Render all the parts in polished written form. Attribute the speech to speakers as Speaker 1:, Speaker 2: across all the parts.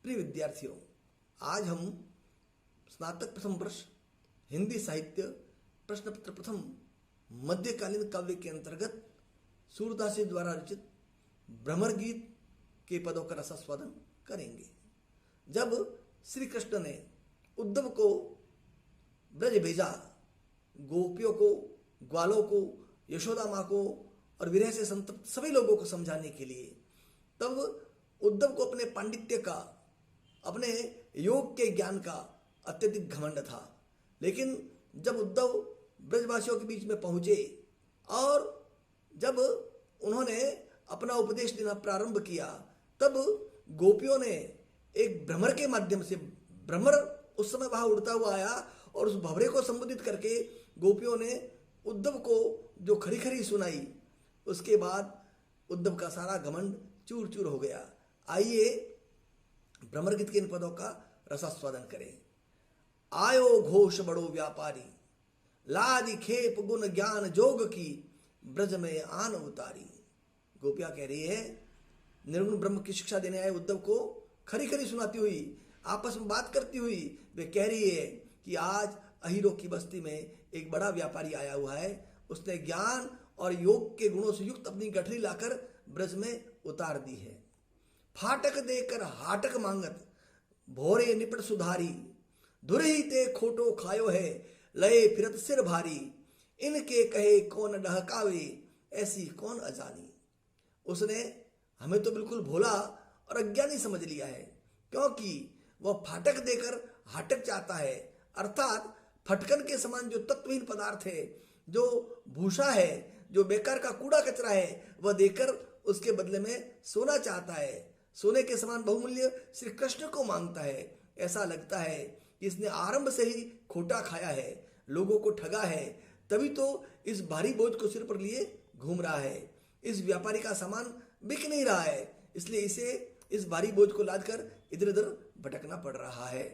Speaker 1: प्रिय विद्यार्थियों, आज हम स्नातक प्रथम वर्ष हिंदी साहित्य प्रश्न पत्र प्रथम मध्यकालीन काव्य के अंतर्गत सूरदास जी द्वारा रचित भ्रमर गीत के पदों का रसास्वादन करेंगे। जब श्री कृष्ण ने उद्धव को ब्रज भेजा, गोपियों को, ग्वालों को, यशोदा माँ को और विरह से संतप्त सभी लोगों को समझाने के लिए, तब उद्धव को अपने पांडित्य का, अपने योग के ज्ञान का अत्यधिक घमंड था। लेकिन जब उद्धव ब्रजवासियों के बीच में पहुंचे और जब उन्होंने अपना उपदेश देना प्रारंभ किया, तब गोपियों ने एक भ्रमर के माध्यम से, भ्रमर उस समय वहां उड़ता हुआ आया और उस भंवरे को संबोधित करके गोपियों ने उद्धव को जो खरी खरी सुनाई, उसके बाद उद्धव का सारा घमंड चूर चूर हो गया। आइए भ्रमर गीत के इन पदों का रसास्वादन करें। आयो घोष बड़ो व्यापारी, लादि खेप गुण ज्ञान जोग की, ब्रज में आन उतारी। गोपिया कह रही है, निर्गुण ब्रह्म की शिक्षा देने आए उद्धव को खरी खरी सुनाती हुई, आपस में बात करती हुई वे कह रही है कि आज अहीरों की बस्ती में एक बड़ा व्यापारी आया हुआ है, उसने ज्ञान और योग के गुणों से युक्त अपनी गठरी लाकर ब्रज में उतार दी है। फाटक देकर हाटक मांगत, भोरे निपट सुधारी, धुरही ते खोटो खायो है, लये फिरत सिर भारी, इनके कहे कौन डहकावे, ऐसी कौन अजानी। उसने हमें तो बिल्कुल भोला और अज्ञानी समझ लिया है, क्योंकि वह फाटक देकर हाटक चाहता है, अर्थात फटकन के समान जो तत्वहीन पदार्थ है, जो भूषा है, जो बेकार का कूड़ा कचरा है, वह देकर उसके बदले में सोना चाहता है। सोने के समान बहुमूल्य श्री कृष्ण को मांगता है। ऐसा लगता है कि इसने आरंभ से ही खोटा खाया है, लोगों को ठगा है, तभी तो इस भारी बोझ को सिर पर लिए घूम रहा है। इस व्यापारी का सामान बिक नहीं रहा है, इसलिए इसे इस भारी बोझ को लादकर इधर उधर भटकना पड़ रहा है।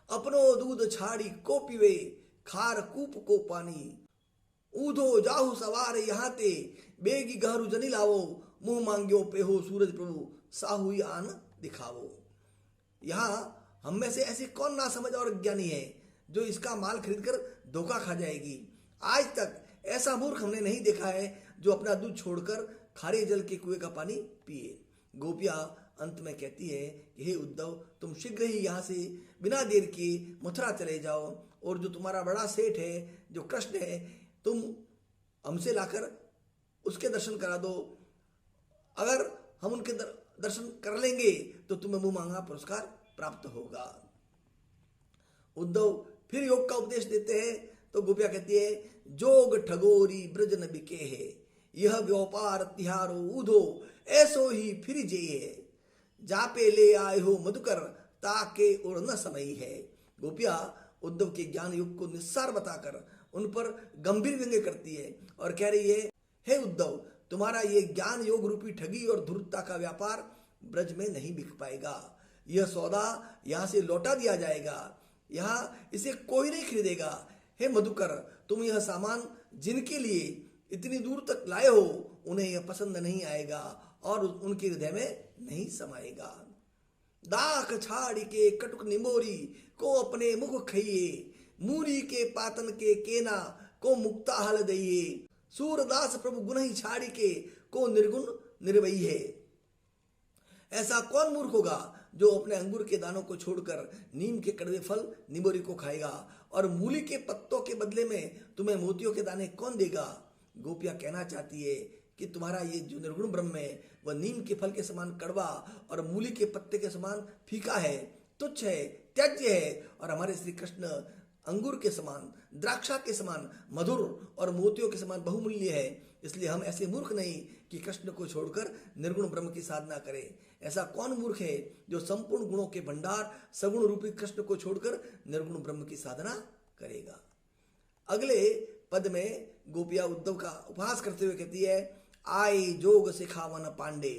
Speaker 1: अपनो दूध छाड़ी को पीवे, खार कूप को पानी, ऊधो जाहु सवार यहाँ ते, बेगी गहरू जनी लावो, मुंह मांग्यो पेहो सूरज प्रभु, साहुई आन दिखावो। यहाँ हम में से ऐसी कौन ना समझ और अज्ञानी है जो इसका माल खरीदकर धोखा खा जाएगी। आज तक ऐसा मूर्ख हमने नहीं देखा है जो अपना दूध छोड़कर खारे जल के कुएं का पानी पिए। गोपिया अंत में कहती है कि हे उद्धव, तुम शीघ्र ही यहाँ से बिना देर किए मथुरा चले जाओ, और जो तुम्हारा बड़ा सेठ है, जो कृष्ण है, तुम हमसे लाकर उसके दर्शन करा दो। अगर हम उनके दर्शन कर लेंगे तो तुम्हें मुंह मांगा पुरस्कार प्राप्त होगा। उद्धव फिर योग का उपदेश देते हैं तो गोपिया कहती है, जोग ठगोरी ब्रज न बिके है, यह व्यापार तिहारो ऊधो, ऐसो ही फिर जे है, जापे ले आए हो मधुकर, ताके और न समय है। गोपिया उद्धव के ज्ञान युग को निस्सार बताकर उन पर गंभीर व्यंग्य करती है और कह रही है, हे उद्धव, तुम्हारा ये ज्ञान योग रूपी ठगी और धूर्तता का व्यापार ब्रज में नहीं बिक पाएगा। यह सौदा यहाँ से लौटा दिया जाएगा, यहाँ इसे कोई नहीं खरीदेगा। हे मधुकर, तुम यह सामान जिनके लिए इतनी दूर तक लाए हो, उन्हें यह पसंद नहीं आएगा और उनके हृदय में नहीं समाएगा। दाख छाड़ी के कटुक निमोरी को अपने मुख खइए, मूरी के पातन के केना को मुक्ता हल दइए, सूरदास प्रभु गुण ही छाड़ी के को निर्गुण निर्वई है। ऐसा कौन मूर्ख होगा जो अपने अंगूर के दानों को छोड़कर नीम के कड़वे फल निमोरी को खाएगा, और मूली के पत्तों के बदले में तुम्हें मोतियों के दाने कौन देगा। गोपिया कहना चाहती है कि तुम्हारा ये जो निर्गुण ब्रह्म है, वह नीम के फल के समान कड़वा और मूली के पत्ते के समान फीका है, तुच्छ है, त्याज्य है, और हमारे श्री कृष्ण अंगूर के समान, द्राक्षा के समान मधुर और मोतियों के समान बहुमूल्य है। इसलिए हम ऐसे मूर्ख नहीं कि कृष्ण को छोड़कर निर्गुण ब्रह्म की साधना करें। ऐसा कौन मूर्ख है जो संपूर्ण गुणों के भंडार सगुण रूपी कृष्ण को छोड़कर निर्गुण ब्रह्म की साधना करेगा। अगले पद में गोपिया उद्धव का उपहास करते हुए कहती है, आए जोग सिखावन पांडे,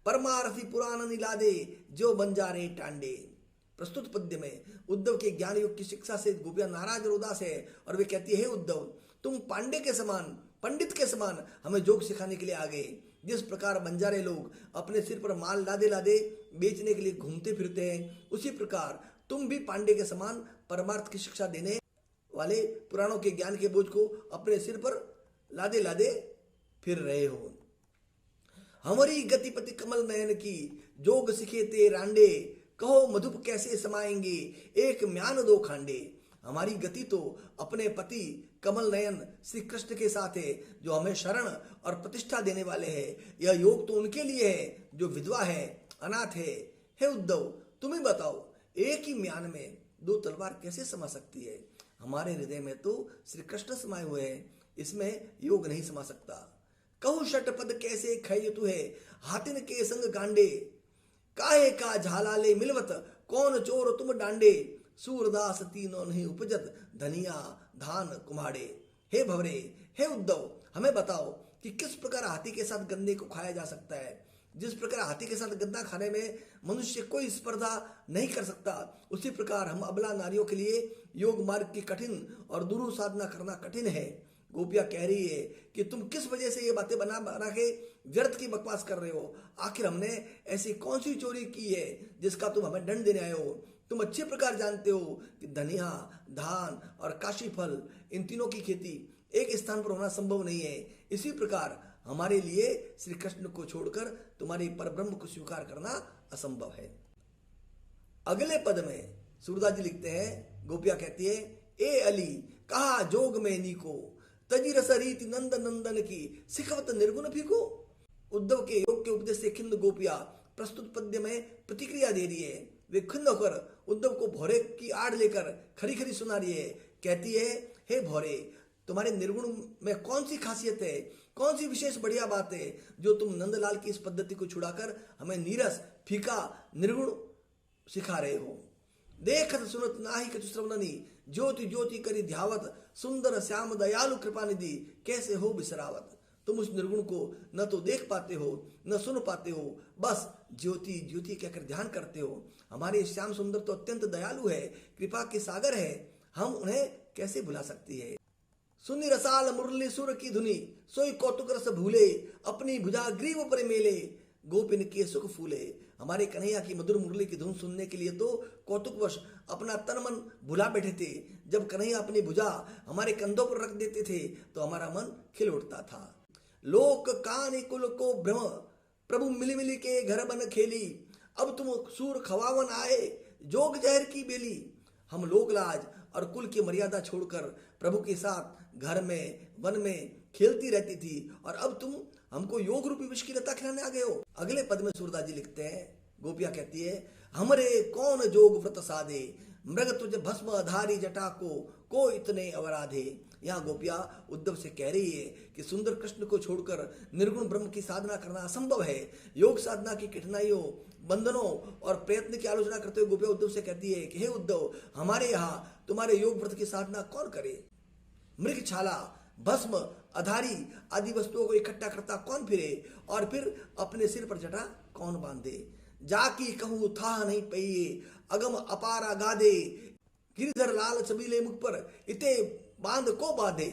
Speaker 1: परमारथी पुराण निलादे, जो बंजारे टांडे। प्रस्तुत पद्य में उद्धव के ज्ञान योग की शिक्षा से गोपिया नाराज और उदास है और वे कहती है, हे उद्धव, तुम पांडे के समान, पंडित के समान हमें जोग सिखाने के लिए आ गए। जिस प्रकार बंजारे लोग अपने सिर पर माल लादे लादे बेचने के लिए घूमते फिरते हैं, उसी प्रकार तुम भी पांडे के समान परमार्थ की शिक्षा देने वाले पुराणों के ज्ञान के बोझ को अपने सिर पर लादे लादे फिर रहे हो। हमारी गतिपति कमल नयन की, जोग सिखे ते रांडे, कहो मधुप कैसे समाएंगे, एक म्यान दो खांडे। हमारी गति तो अपने पति कमल नयन श्री कृष्ण के साथ है, जो हमें शरण और प्रतिष्ठा देने वाले हैं। यह योग तो उनके लिए है जो विधवा है, अनाथ है। हे उद्धव, तुम ही बताओ, एक ही म्यान में दो तलवार कैसे समा सकती है? हमारे हृदय में तो श्री कृष्ण समाये हुए हैं, इसमें योग नहीं समा सकता। कहूँ षटपद कैसे खयतु है, हाथिन के संग गांडे, काहे का झालाले मिलवत, कौन चोर तुम डांडे। सूरदास तीनों नहीं उपजत, धनिया धान कुम्हाड़े। हे भवरे, हे उद्धव, हमें बताओ कि किस प्रकार हाथी के साथ गन्ने को खाया जा सकता है। जिस प्रकार हाथी के साथ गन्ना खाने में मनुष्य कोई स्पर्धा नहीं कर सकता, उसी प्रकार हम अबला नारियों के लिए योग मार्ग की कठिन और दुरूह साधना करना कठिन है। गोपियां कह रही है कि तुम किस वजह से ये बातें बना बना के व्यर्थ की बकवास कर रहे हो। आखिर हमने ऐसी कौन सी चोरी की है जिसका तुम हमें दंड देने आए हो? तुम अच्छे प्रकार जानते हो कि धनिया, धान और काशी फल, इन तीनों की खेती एक स्थान पर होना संभव नहीं है। इसी प्रकार हमारे लिए श्री कृष्ण को छोड़कर तुम्हारे परब्रह्म को स्वीकार करना असंभव है। अगले पद में सूरदास जी लिखते हैं, गोपियां कहती है, ए अली कहा जोग में नीको, तजी रस रीति नंद नंदन की, सिखवत निर्गुण फीको। उद्धव के योग के उपदेश से खिन्न गोपियां प्रस्तुत पद्य में प्रतिक्रिया दे रही है। वे खिन्न होकर उद्धव को भौरे की आड़ लेकर खरी खरी सुना रही है। कहती है, हे भौरे, तुम्हारे निर्गुण में कौन सी खासियत है, कौन सी विशेष बढ़िया बात है जो तुम नंदलाल की इस पद्धति को छुड़ाकर हमें नीरस फीका निर्गुण सिखा रहे हो। देखत सुनत नाही कछु श्रवणनी, ज्योति ज्योति करी ध्यावत, सुंदर श्याम दयालु कृपा निधि, कैसे हो बिसरावत। तुम उस निर्गुण को न तो देख पाते हो न सुन पाते हो, बस ज्योति ज्योति कहकर ध्यान करते हो। हमारे श्याम सुंदर तो अत्यंत दयालु है, कृपा के सागर है, हम उन्हें कैसे भुला सकती है। सुनि रसाल मुरली सुर की धुनी, सोई कौतुक रस भूले, अपनी भुजा ग्रीव पर मेले, गोपिन के सुख फूले। हमारे कन्हैया की मधुर मुरली की धुन सुनने के लिए तो कौतुकवश अपना तन मन भुला बैठे थे। जब कन्हैया अपनी भुजा हमारे कंधों पर रख देते थे तो हमारा मन खिल उठता था। लोक कान कुल को भ्रम, प्रभु मिली मिली के घर बन खेली, अब तुम सूर खवावन आए, जोग जहर की बेली। हम लोकलाज और कुल की मर्यादा छोड़कर प्रभु के साथ घर में वन में खेलती रहती थी, और अब तुम हमको योग रूपी विष की लता खिलाने आ गए हो। अगले पद में सूरदास जी लिखते हैं, गोपियां कहती है, हमरे कौन जोग व्रत साधे, मृग तुझ भस्म आधारी जटा को इतने अवराधे। यहाँ गोपियां उद्धव से कह रही है कि सुंदर कृष्ण को छोड़कर निर्गुण ब्रह्म की साधना करना असंभव है। योग साधना की कठिनाइयों, बंधनों और प्रयत्न की आलोचना करते हुए गोपियां उद्धव से कहती है कि हे उद्धव, हमारे यहाँ तुम्हारे योग व्रत की साधना कौन करे? मृग छाला, भस्म, अधारी आदि वस्तुओं को इकट्ठा करता कौन फिरे, और फिर अपने सिर पर जटा कौन बांधे? जाकी कहूँ था नहीं पइये, अगम अपारा गादे, गिरिधर लाल छबीले मुख पर, इते बांध को बांधे।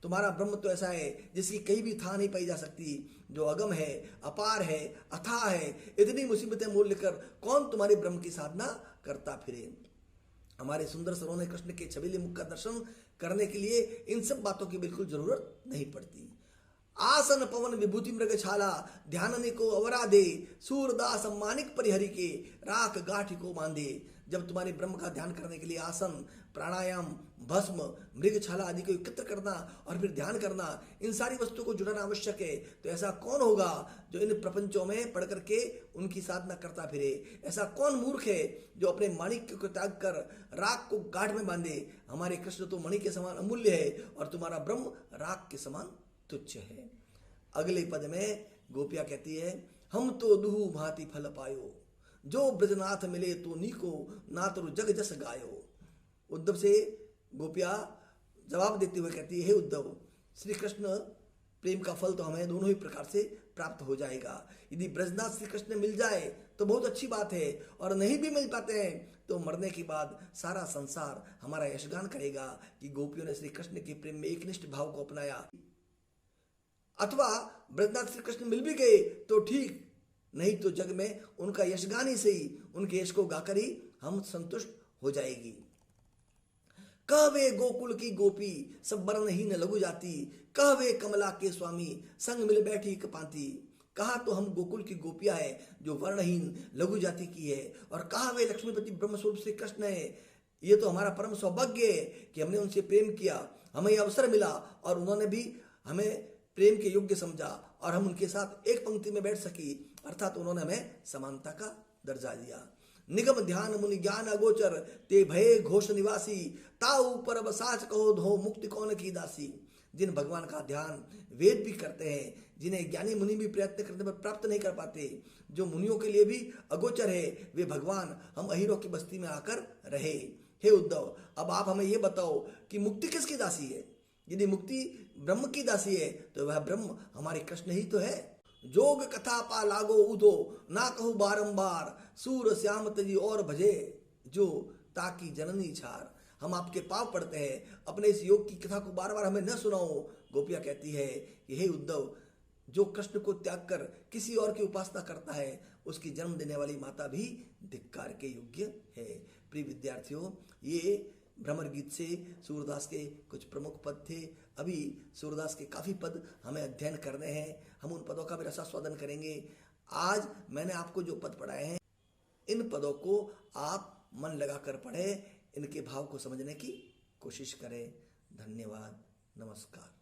Speaker 1: तुम्हारा ब्रह्म तो ऐसा है जिसकी कहीं भी था नहीं पाई जा सकती, जो अगम है, अपार है, अथाह है। इतनी मुसीबतें मोल लेकर कौन तुम्हारे ब्रह्म की साधना करता फिरे? हमारे सुंदर सरोने कृष्ण के छबीले मुख का दर्शन करने के लिए इन सब बातों की बिल्कुल जरूरत नहीं पड़ती। आसन पवन विभूति मृग छाला, ध्यानने को अवराधे, सूरदास मानिक परिहरि के, राख गाठी को बांधे। जब तुम्हारे ब्रह्म का ध्यान करने के लिए आसन, प्राणायाम, भस्म, मृग छाला आदि को एकत्र करना और फिर ध्यान करना, इन सारी वस्तुओं को जुटाना आवश्यक है, तो ऐसा कौन होगा जो इन प्रपंचों में पढ़ करके उनकी साधना करता फिरे? ऐसा कौन मूर्ख है जो अपने माणिक्य को त्याग कर राख को गाढ़ में बांधे? हमारे कृष्ण तो मणि के समान अमूल्य है और तुम्हारा ब्रह्म राख के समान तुच्छ है। अगले पद में गोपियां कहती है, हम तो दुहु भांति फल पायो, जो ब्रजनाथ मिले तो नीको, नातरु जग जस गायो। उद्धव से गोपियां जवाब देते हुए कहती है, हे उद्धव, श्री कृष्ण प्रेम का फल तो हमें दोनों ही प्रकार से प्राप्त हो जाएगा। यदि ब्रजनाथ श्री कृष्ण मिल जाए तो बहुत अच्छी बात है, और नहीं भी मिल पाते हैं तो मरने के बाद सारा संसार हमारा यशगान करेगा कि गोपियों ने श्री कृष्ण के प्रेम में एकनिष्ठ भाव को अपनाया। अथवा ब्रजनाथ श्री कृष्ण मिल भी गए तो ठीक, नहीं तो जग में उनका यशगान ही सही, उनके यश को गाकर ही हम संतुष्ट हो जाएगी। कहवे गोकुल की गोपी सब वर्णहीन लघु जाति, कहवे कमला के स्वामी संग मिल बैठी कपांति। कहा तो हम गोकुल की गोपियां है जो वर्णहीन लघु जाति की है, और कहा वे लक्ष्मीपति ब्रह्मस्वरूप श्री कृष्ण है। ये तो हमारा परम सौभाग्य है कि हमने उनसे प्रेम किया, हमें यह अवसर मिला और उन्होंने भी हमें प्रेम के योग्य समझा और हम उनके साथ एक पंक्ति में बैठ सकी, अर्थात उन्होंने हमें समानता का दर्जा दिया। निगम ध्यान मुनि ज्ञान अगोचर ते भय घोष निवासी, ताऊ पर बसाच कहो धो मुक्ति कौन की दासी। जिन भगवान का ध्यान वेद भी करते हैं, जिन्हें ज्ञानी मुनि भी प्रयत्न करने पर प्राप्त नहीं कर पाते, जो मुनियों के लिए भी अगोचर है, वे भगवान हम अहीरों की बस्ती में आकर रहे। हे उद्धव, अब आप हमें ये बताओ कि मुक्ति किसकी दासी है? यदि मुक्ति ब्रह्म की दासी है तो वह ब्रह्म हमारे कृष्ण ही तो है। जोग कथा पा लागो उदो ना कहूँ बारंबार, सूर श्याम तजी और भजे जो ताकि जननी छार। हम आपके पाव पड़ते हैं, अपने इस योग की कथा को बार बार हमें न सुनाओ। गोपियाँ कहती है कि हे उद्धव, जो कृष्ण को त्याग कर किसी और की उपासना करता है, उसकी जन्म देने वाली माता भी धिक्कार के योग्य है। प्रिय विद्यार्थियों, ये भ्रमर गीत से सूरदास के कुछ प्रमुख पद थे। अभी सूरदास के काफ़ी पद हमें अध्ययन करने हैं, हम उन पदों का भी रसास्वादन करेंगे। आज मैंने आपको जो पद पढ़ाए हैं, इन पदों को आप मन लगाकर पढ़ें, इनके भाव को समझने की कोशिश करें। धन्यवाद, नमस्कार।